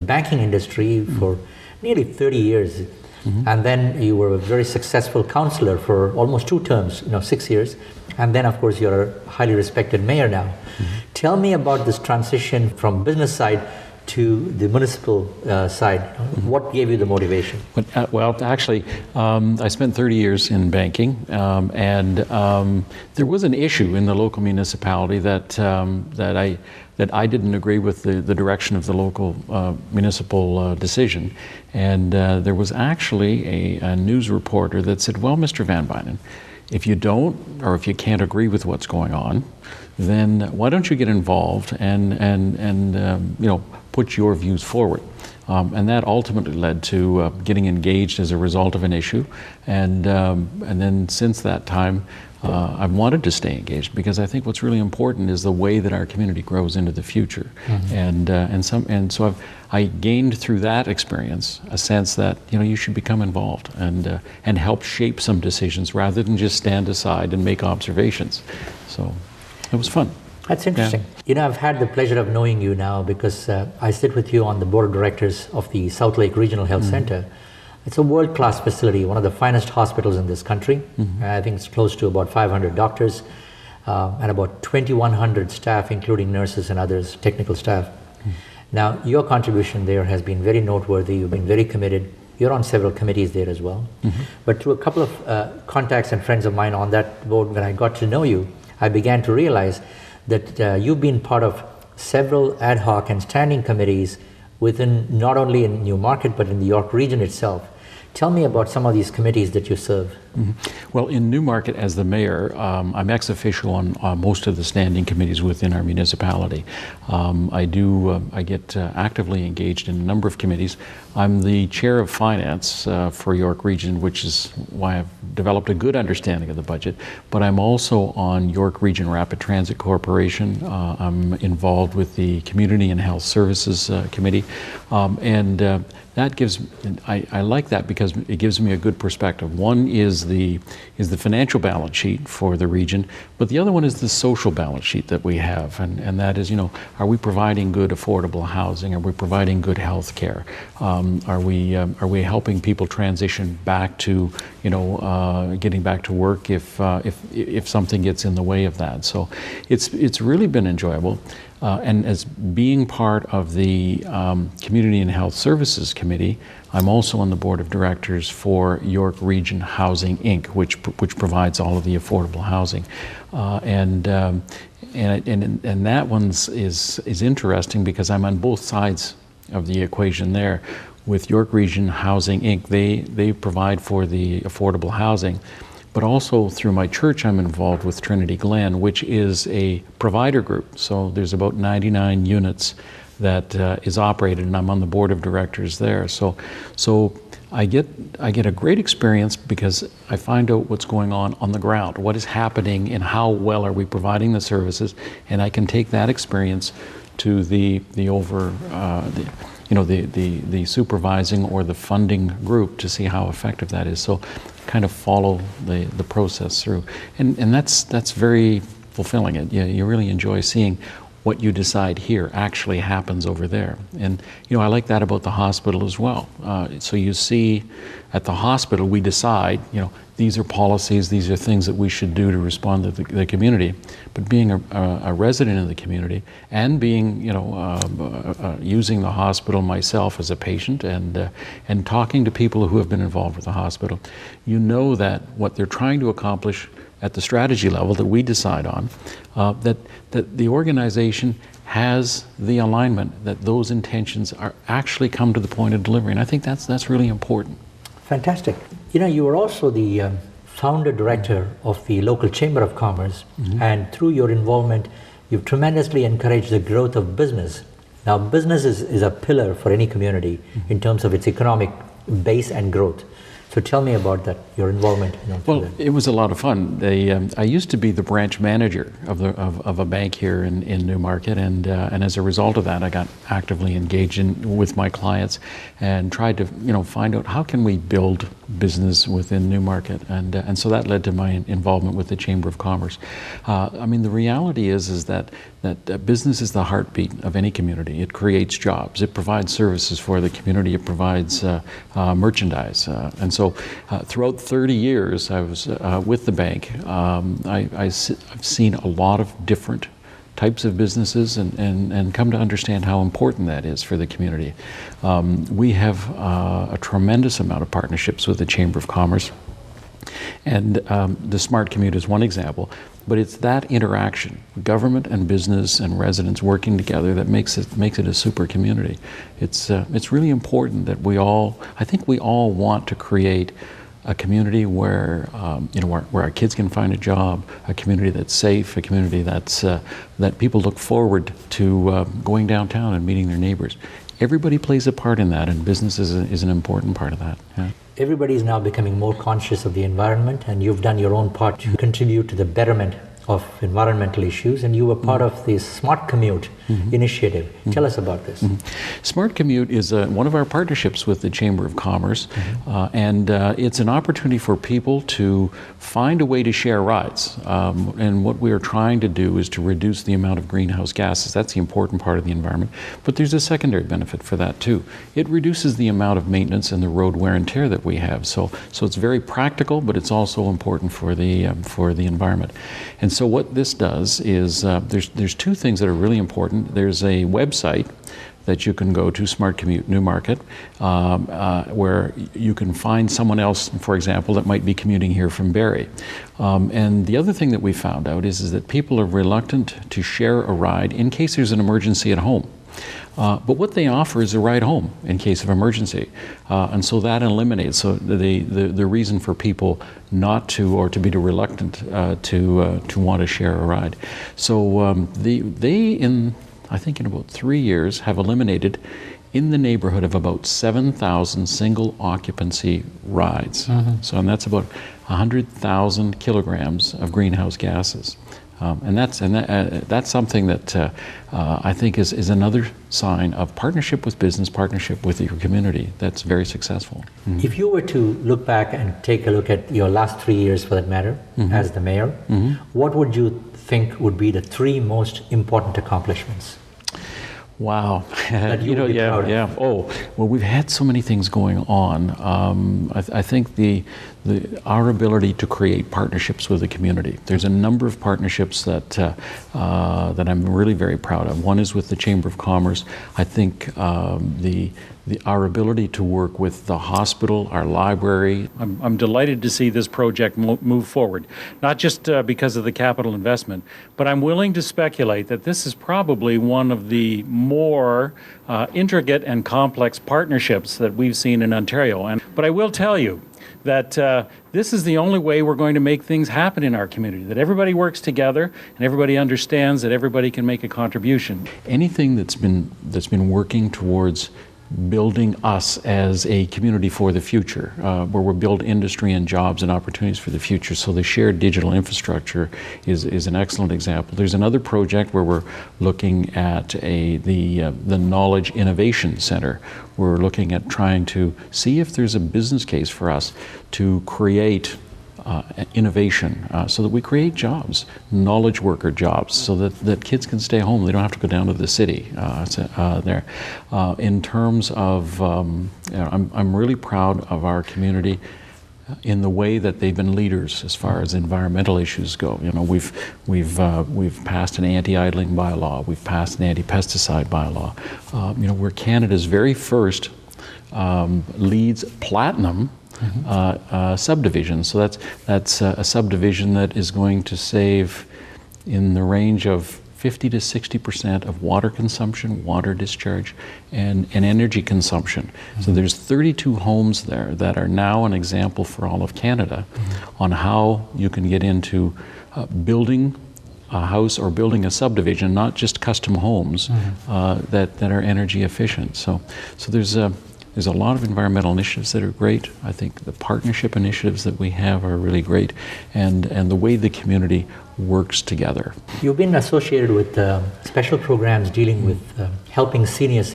banking industry for nearly 30 years. And then you were a very successful counselor for almost 2 terms, 6 years. And then, of course, you're a highly respected mayor now. Tell me about this transition from business side to the municipal side. What gave you the motivation? Well, actually, I spent 30 years in banking, and there was an issue in the local municipality that I didn't agree with the direction of the local municipal decision. And there was actually a news reporter that said, well, Mr. Van Bynen, if you don't, or if you can't agree with what's going on, then why don't you get involved and put your views forward? And that ultimately led to getting engaged as a result of an issue. And then since that time, I've wanted to stay engaged because I think what's really important is the way that our community grows into the future. And so I gained through that experience a sense that you should become involved and help shape some decisions rather than just stand aside and make observations. So it was fun. That's interesting. Yeah. I've had the pleasure of knowing you now because I sit with you on the board of directors of the South Lake Regional Health Center. It's a world-class facility, one of the finest hospitals in this country. I think it's close to about 500 doctors and about 2,100 staff, including nurses and others, technical staff. Now, your contribution there has been very noteworthy. You've been very committed. You're on several committees there as well. But through a couple of contacts and friends of mine on that board, when I got to know you, I began to realize that you've been part of several ad hoc and standing committees within, not only in Newmarket, but in the York region itself. Tell me about some of these committees that you serve. Well, in Newmarket, as the mayor, I'm ex officio on most of the standing committees within our municipality. I get actively engaged in a number of committees. I'm the chair of finance for York Region, which is why I've developed a good understanding of the budget. But I'm also on York Region Rapid Transit Corporation. I'm involved with the Community and Health Services Committee, that gives, I like that because it gives me a good perspective. One is the financial balance sheet for the region, but the other one is the social balance sheet that we have, and that is, are we providing good affordable housing? Are we providing good health care? Are we helping people transition back to, getting back to work if something gets in the way of that? So it's really been enjoyable. And as being part of the Community and Health Services Committee, I'm also on the board of directors for York Region Housing, Inc., which provides all of the affordable housing. And that one is interesting because I'm on both sides of the equation there. With York Region Housing, Inc., they provide for the affordable housing. But also through my church, I'm involved with Trinity Glen, which is a provider group. So there's about 99 units that is operated, and I'm on the board of directors there. So I get a great experience because I find out what's going on the ground, what is happening, and how well are we providing the services, and I can take that experience to the supervising or the funding group to see how effective that is. So kind of follow the process through. And that's very fulfilling. You really enjoy seeing what you decide here actually happens over there. And I like that about the hospital as well. So you see at the hospital we decide, these are policies, these are things that we should do to respond to the community. But being a resident of the community and being, using the hospital myself as a patient and talking to people who have been involved with the hospital, that what they're trying to accomplish at the strategy level that we decide on, that the organization has the alignment, that those intentions are actually come to the point of delivery. And I think that's really important. Fantastic. You were also the founder director of the local Chamber of Commerce, and through your involvement, you've tremendously encouraged the growth of business. Now, business is a pillar for any community in terms of its economic base and growth. So tell me about that, your involvement. Well, it was a lot of fun. I used to be the branch manager of a bank here in Newmarket, and as a result of that, I got actively engaged with my clients and tried to find out how can we build business within Newmarket, and so that led to my involvement with the Chamber of Commerce. I mean, the reality is that business is the heartbeat of any community. It creates jobs. It provides services for the community. It provides merchandise, and so throughout 30 years I was with the bank. I've seen a lot of different types of businesses and come to understand how important that is for the community. We have a tremendous amount of partnerships with the Chamber of Commerce, and the Smart Commute is one example, but it's that interaction, government and business and residents working together, that makes it a super community. It's really important that I think we all want to create a community where where our kids can find a job, a community that's safe, a community that people look forward to going downtown and meeting their neighbors. Everybody plays a part in that, and business is an important part of that. Yeah. Everybody is now becoming more conscious of the environment, and you've done your own part to contribute to the betterment of environmental issues, and you were part of the Smart Commute initiative. Tell us about this. Smart Commute is one of our partnerships with the Chamber of Commerce, and it's an opportunity for people to find a way to share rides. And what we are trying to do is to reduce the amount of greenhouse gases. That's the important part of the environment. But there's a secondary benefit for that too. It reduces the amount of maintenance and the road wear and tear that we have. So it's very practical, but it's also important for the environment. And so what this does is there's two things that are really important. There's a website that you can go to, Smart Commute Newmarket, where you can find someone else, for example, that might be commuting here from Barrie. And the other thing that we found out is that people are reluctant to share a ride in case there's an emergency at home. But what they offer is a ride home in case of emergency, and so that eliminates the reason for people not to, or to be reluctant to want to share a ride. So I think in about 3 years have eliminated in the neighborhood of about 7,000 single occupancy rides. So, and that's about 100,000 kilograms of greenhouse gases. And that's something that I think is another sign of partnership with business, partnership with your community that's very successful. If you were to look back and take a look at your last 3 years, for that matter, as the mayor, what would you think would be the 3 most important accomplishments? Wow. That you would be proud of? Yeah. Oh, well, we've had so many things going on. I think our ability to create partnerships with the community. There's a number of partnerships that I'm really very proud of. One is with the Chamber of Commerce. I think our ability to work with the hospital, our library. I'm delighted to see this project move forward, not just because of the capital investment, but I'm willing to speculate that this is probably one of the more intricate and complex partnerships that we've seen in Ontario. But I will tell you that this is the only way we're going to make things happen in our community, that everybody works together and everybody understands that everybody can make a contribution. Anything that's been working towards building us as a community for the future, where we'll build industry and jobs and opportunities for the future. So the shared digital infrastructure is an excellent example. There's another project where we're looking at the Knowledge Innovation Center. We're looking at trying to see if there's a business case for us to create innovation, so that we create jobs, knowledge worker jobs, so that kids can stay home. They don't have to go down to the city there. In terms of, I'm really proud of our community in the way that they've been leaders as far as environmental issues go. We've passed an anti-idling bylaw. We've passed an anti-pesticide bylaw. We're Canada's very first LEEDs Platinum subdivision. So that's a subdivision that is going to save in the range of 50 to 60% of water consumption, water discharge, and energy consumption. So there's 32 homes there that are now an example for all of Canada on how you can get into building a house or building a subdivision, not just custom homes that are energy efficient. So There's a lot of environmental initiatives that are great. I think the partnership initiatives that we have are really great, and the way the community works together. You've been associated with special programs dealing with helping seniors